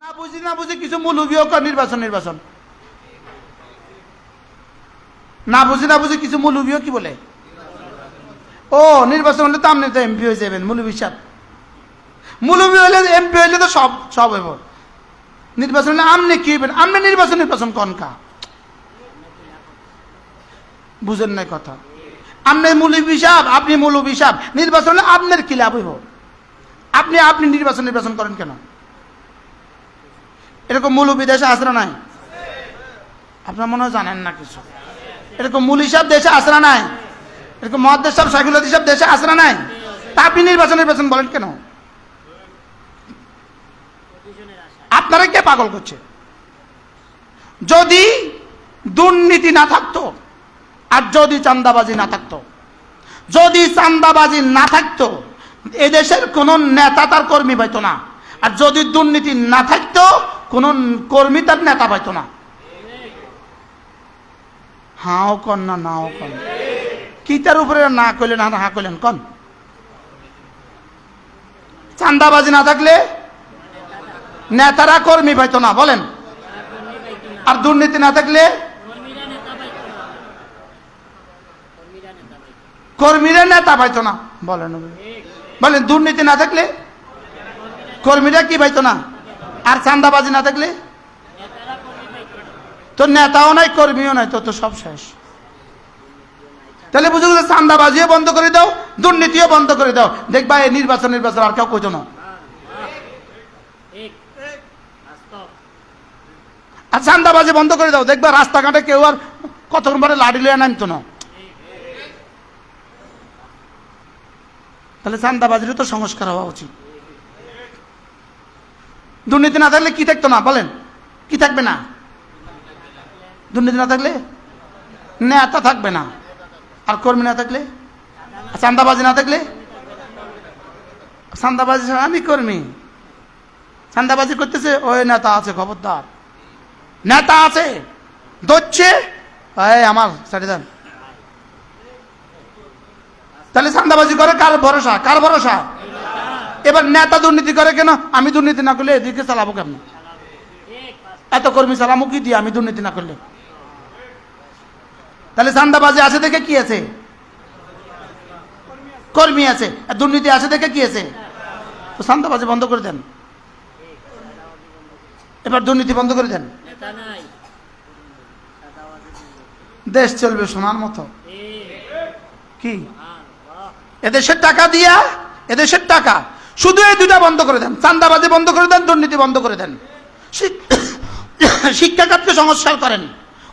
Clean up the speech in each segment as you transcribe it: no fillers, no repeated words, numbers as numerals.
না বুঝি কিছু মৌলবীও কয় নির্বাচন না বুঝি কিছু মৌলবীও কি বলে, ও নির্বাচন হলে তো আপনি তো এমপি হয়ে যাবেন। মৌলবী সাহেব মৌলবী হলে এমপি হইলে তো সব হইব, নির্বাচন হলে আপনি কি হইবেন? আপনি নির্বাচন কনকা বুঝেন নাই কথা। আপনি মৌলবী সাহেব, আপনি মৌলবী সাহেব, নির্বাচন হলে আপনার কি লাভ হইব? আপনি নির্বাচন করেন কেন? এরকম মৌলবী দেশে আছে না নাই? আপনার মনে হয় জানেন না কিছু। এরকম মৌলী সাহেব দেশে আছে না নাই? এরকম মহাদ্দেশ সাহেব, শাইখুল সাহেব দেশে আছে না নাই? তা আপনি নির্বাচন বলেন কেন? আপনারা কে পাগল করছে? যদি দুর্নীতি না থাকতো আর যদি চাঁদাবাজি না থাকতো, এদেশের কোন নেতা তার কর্মী পাইতো না। আর যদি দুর্নীতি না থাকতো, কোন কর্মী তার নেতা পাইতো না। হাও কন না নাও কন, কি তার উপরে না কইলেন আর হা কইলেন কন? চাঁদাবাজি না থাকলে নেতারা কর্মী পাইতো না, বলেন। আর দুর্নীতি না থাকলে কর্মীরা নেতা পাইতো না, বলেন। দুর্নীতি না থাকলে কর্মীরা কি পাইতো না? আর চাঁদাবাজি না থাকলে তো নেতাও নাই কর্মীও নাই, তো সব শেষ। তাহলে বুঝে গেছে চাঁদাবাজিও বন্ধ করে দাও, দুর্নীতিও বন্ধ করে দাও, দেখবা এই নির্বাচন আর কেউ কইতো না। আর চাঁদাবাজি বন্ধ করে দাও, দেখবা রাস্তাঘাটে কেউ আর কতক্ষণ পরে লাঠি লইয়া নামতো না। তাহলে চাঁদাবাজিরও তো সংস্কার হওয়া উচিত। দুর্নীতি না থাকলে কি থাকতো না, বলেন? কি থাকবে না? দুর্নীতি না থাকলে নেতা থাকবে না। আর কর্মী না থাকলে, চাঁদাবাজি না থাকলে, চাঁদাবাজি আমি কর্মী, চাঁদাবাজি করতেছে ওই নেতা আছে, খবরদার নেতা আছে, ধরছে আমার সাড়ে দেন। তাহলে চাঁদাবাজি করে কার ভরসা? এবার নেতা দুর্নীতি করে কেন? আমি দুর্নীতি না করলে এদিকে চালাবো কেমন? এত কর্মী চালাবো কি দিয়ে আমি দুর্নীতি না করলে? তাহলে চাঁদাবাজি আছে দেখে কি আছে? কর্মী আছে। আর দুর্নীতি আছে দেখে কি আছে? তো চাঁদাবাজি বন্ধ করে দেন, এবার দুর্নীতি বন্ধ করে দেন, দেশ চলবে সোনার মতো। কি এদেশের টাকা দিয়া, এদেশের টাকা শুধু এই দুটা বন্ধ করে দেন, চাঁদাবাজি বন্ধ করে দেন, দুর্নীতি বন্ধ করে দেন, শিক্ষা খাতকে সংস্কার করেন,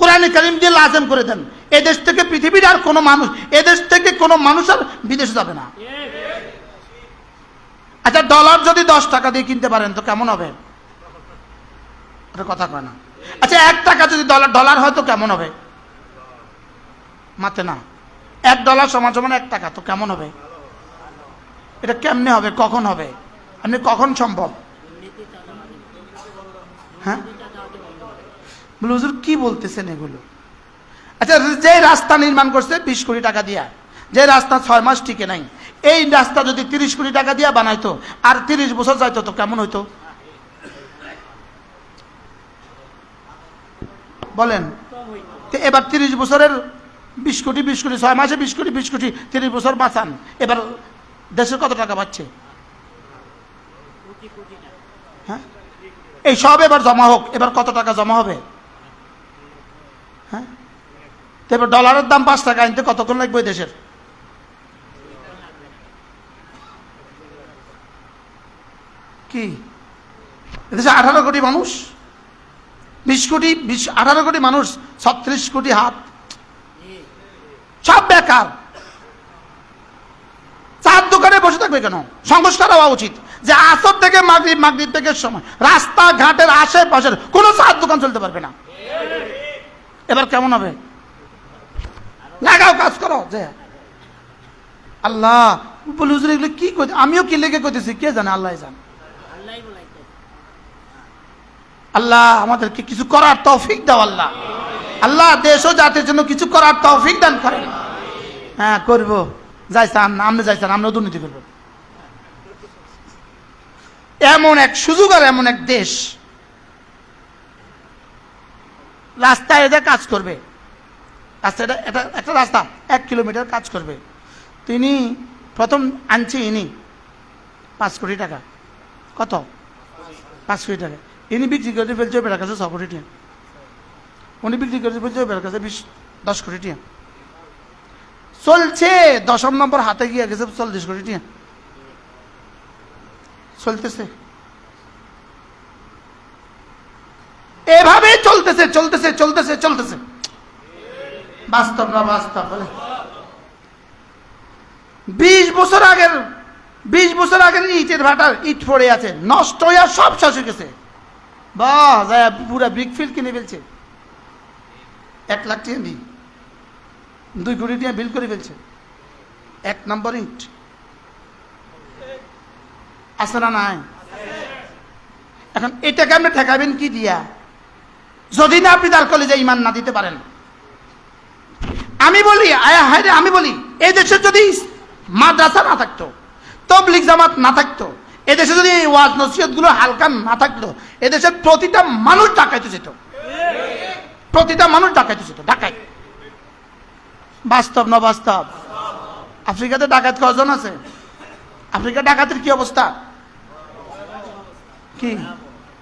কোরআন কারীম দিয়ে লাজেম করে দেন। এদেশ থেকে পৃথিবীর আর কোনো মানুষ, এদেশ থেকে কোনো মানুষ আর বিদেশে যাবে না। আচ্ছা ডলার যদি 10 টাকা দিয়ে কিনতে পারেন তো কেমন হবে? কথা কয় না। আচ্ছা 1 টাকা যদি ডলার হয় তো কেমন হবে? মাতে না। $1 সমান 1 টাকা তো কেমন হবে? এটা কেমনে হবে? কখন হবে? আপনি কখন সম্ভব? হ্যাঁ বলে হুজুর কি বলতেছেন এগুলো? আচ্ছা যে রাস্তা নির্মাণ করছে 20 কোটি টাকা দিয়া, যে রাস্তা 6 মাস টিকে নাই, এই রাস্তা যদি 30 কোটি টাকা দিয়া বানাইতো আর 30 বছর যাইতো তো কেমন হইতো? বলেন। এবার 30 বছরের 20 কোটি 6 মাসে 20 কোটি 30 বছর বাঁচান, এবার দেশের কত টাকা পাচ্ছে? হ্যাঁ এই সব এবার জমা হোক, এবার কত টাকা জমা হবে? হ্যাঁ এবার ডলারের দাম 5 টাকা আনতে কতক্ষণ লাগবে দেশের? কি এদেশে 18 কোটি মানুষ, 18 কোটি মানুষ, 36 কোটি হাত, সব বেকার। চার দোকানে বসে থাকবে কেন? সংস্কার হওয়া উচিত যে আসর থেকে মাগরিব থেকে সময় রাস্তাঘাটের আশেপাশের কোনো চার দোকান চলতে পারবে না। এবার কেমন হবে? লাগাও, কাজ করো। যে আল্লাহ বলে হুজুর এগুলো কি করছে, আমিও কি লেগে করতেছি কে জানে, আল্লাহ জানে। আল্লাহ আমাদেরকে কিছু করার তৌফিক দাও। আল্লাহ দেশ ও জাতির জন্য কিছু করার তৌফিক দান করেন। হ্যাঁ করবো, যাইছেন আমরা, যাইছেন আমরা দুর্নীতি করবো। এমন এক সুযোগ আর এমন এক দেশ রাস্তায় এদের কাজ করবে, রাস্তাটা একটা রাস্তা 1 কিলোমিটার কাজ করবে। তিনি প্রথম আনছে ইনি 5 কোটি টাকা। কত? 5 কোটি টাকা। ইনি বিক্রি করতে ফেলছে ওই বেড়ার কাছে 6 কোটি টাকা। উনি বিক্রি করতে ফেলছে ওই বেড়ার কাছে 10 কোটি টাকা। চলছে 10ম নম্বর হাতে গিয়ে গেছে 40 কোটি টাকা। চলতেছে, এভাবে চলতেছে চলতেছে চলতেছে চলতেছে। বাস্তব না বাস্তব? 20 বছর আগের ইটের ভাটার ইট পড়ে আছে, নষ্ট হয়ে সব শেষ হয়ে গেছে। বাহ, পুরা ব্রিক ফিল্ড কিনে ফেলছে। 1 লাখ টাকা দিই 2 কোটি টাকা বিল করে ফেলছে। 1 নম্বর ইট আছে না নাই? এখন এটাকে আপনি ঠেকাবেন কি দিয়া, যদি না আপনি তার কলেজে ঈমান না দিতে পারেন? আমি বলি এই দেশে যদি মাদ্রাসা না থাকতো, তাবলীগ জামাত না থাকতো, এদেশে যদি ওয়াজ নসিহত গুলো হালকা না থাকতো, এদেশের প্রতিটা মানুষ ডাকাইতে যেত, প্রতিটা মানুষ ডাকাইতে যেত। ডাকাই বাস্তব না বাস্তব? আফ্রিকাতে ডাকাত কজন আছে? আফ্রিকার ডাকাতের কি অবস্থা? কি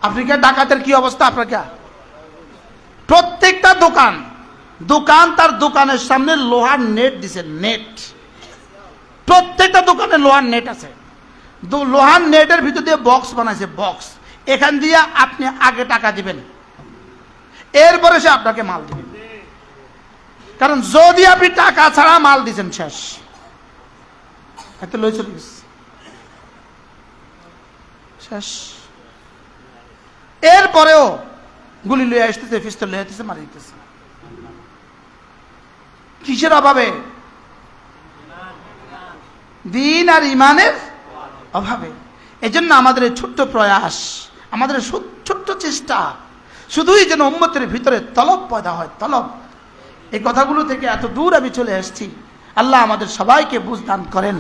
আফ্রিকার ডাকাতের কি অবস্থা? আফ্রিকা প্রত্যেকটা দোকান তার দোকানের সামনে লোহার নেট দিছে, নেট। প্রত্যেকটা দোকানে লোহার নেট আছে। লোহার নেটের ভিতর দিয়ে বক্স বানাইছে, বক্স। এখান দিয়ে আপনি আগে টাকা দিবেন, এরপরে সে আপনাকে মাল দিবেন। কারণ যদি আপনি টাকা ছাড়া মাল দিচ্ছেন, শেষ। এত লই চলে গেছে, শেষ। এরপরেও গুলি লইয়া আসতেছে, পিস্তল লইয়া আসতেছে, মারি দিতেছে। কিসের অভাবে? দিন আর ইমানের অভাবে। এজন্য আমাদের এই ছোট্ট প্রয়াস, আমাদের ছোট্ট চেষ্টা, শুধুই যেন উম্মতের ভিতরে তলব পয়দা হয়, তলব। এই কথাগুলো থেকে এত দূর আমি চলে আসছি। আল্লাহ আমাদের সবাইকে বুঝ দান করেন,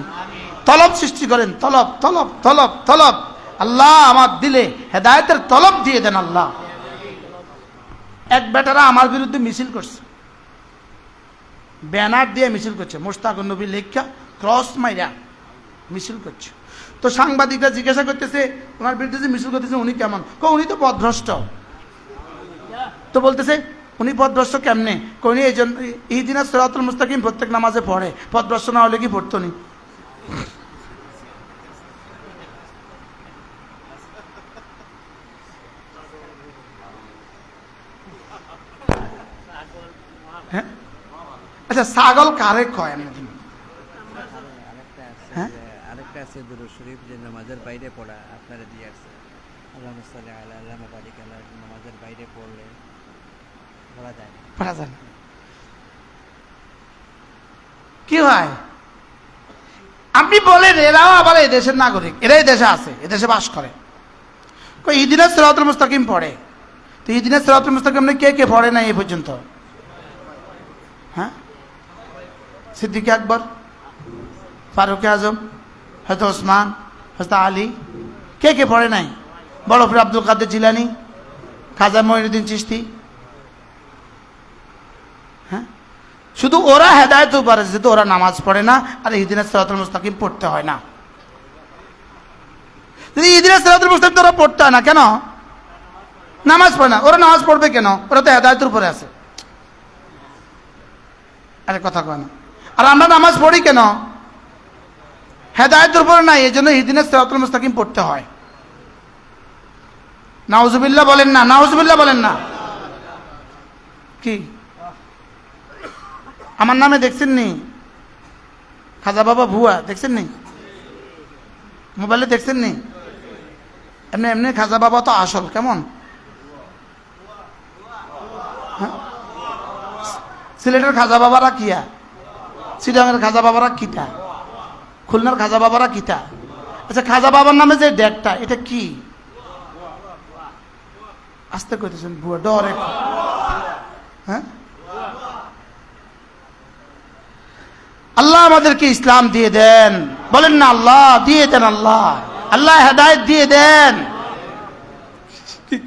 তলব সৃষ্টি করেন, তলব তলব তলব তলব। আল্লাহ আমার দিলে হেদায়েতের তলব দিয়ে দেন আল্লাহ। এক বেটারা আমার বিরুদ্ধে মিছিল করছে, ব্যানার দিয়ে মিছিল করছে, মোশতাকুর নবী লেখা ক্রস মাইরা মিছিল করছে। তো সাংবাদিকরা জিজ্ঞাসা করতেছে ওনার বিরুদ্ধে যে মিছিল করতেছে উনি কেমন? উনি তো পথভ্রষ্ট। তো বলতেছে উনি পথভ্রষ্ট কেমনে? উনি এই জন্য ইহদিনাস সিরাতুল মুস্তাকিম প্রত্যেক নামাজে পড়ে, পথভ্রষ্ট না হলে কি পড়তো নি? হ্যাঁ, আচ্ছা, ছাগল কারে কয়? হ্যাঁ, আরেকটা আছে দুরূদ শরীফ, যে নামাজের বাইরে পড়া আপনারা দিয়ে আসছে। আল্লাহুম্মা সাল্লি আলা আল্লাহুম্মা বারিক আলা, নামাজের বাইরে পড়লে পড়া যায় না, পড়া যায় না। কি হয়? আপনি বলেন এরাও আবার এই দেশের নাগরিক, এরাই দেশে আছে, এদেশে বাস করে। ইহদিনাস সিরাতুল মুস্তাকিম পড়ে। তো ইহদিনাস সিরাতুল মুস্তাকিম কে কে পড়ে না এই পর্যন্ত? হ্যাঁ, সিদ্দিক আকবর, ফারুক আজম, হযরত ওসমান, হযরত আলী, কে কে পড়ে নাই? বড় পীর আব্দুল কাদের জিলানী, খাজা মঈনুদ্দিন চিশতি। হ্যাঁ, শুধু ওরা হেদায়েত পারে, যেহেতু ওরা নামাজ পড়ে না আর ইহদিনাস সিরাতুল মুস্তাকিম পড়তে হয় না। যদি ইহদিনাস সিরাতুল মুস্তাকিম ওরা পড়তে হয় না কেন? নামাজ পড়ে না, ওরা নামাজ পড়বে কেন? ওরা তো হেদায়েতের উপরে আছে। আরে কথা কয় না। আর আমরা নামাজ পড়ি কেন? হেদায়েতের উপরে নাই, এই জন্য ইহদিনাস সিরাতুল মুস্তাকিম পড়তে হয়। নাউজুবিল্লাহ বলেন না, নাউজুবিল্লাহ বলেন না। কি আমার নামে দেখছেন নি খাজা বাবা ভুয়া? দেখছেন নি মোবাইলে? দেখছেন নি? এমনি এমনি খাজা বাবা তো আসল। কেমন? সিলেটের খাজা বাবারা কিয়া, চিটাঙের খাজা বাবারা কিতা, খুলনার খাজা বাবারা কিতা। আচ্ছা, খাজা বাবার নামে যে ডেটটা, এটা কি? আসতে কইতেছেন বুয়া, ডরে। হ্যাঁ, আল্লাহ আমাদেরকে ইসলাম দিয়ে দেন, বলেন না আল্লাহ দিয়ে দেন, আল্লাহ আল্লাহ হেদায়েত দিয়ে দেন। ঠিক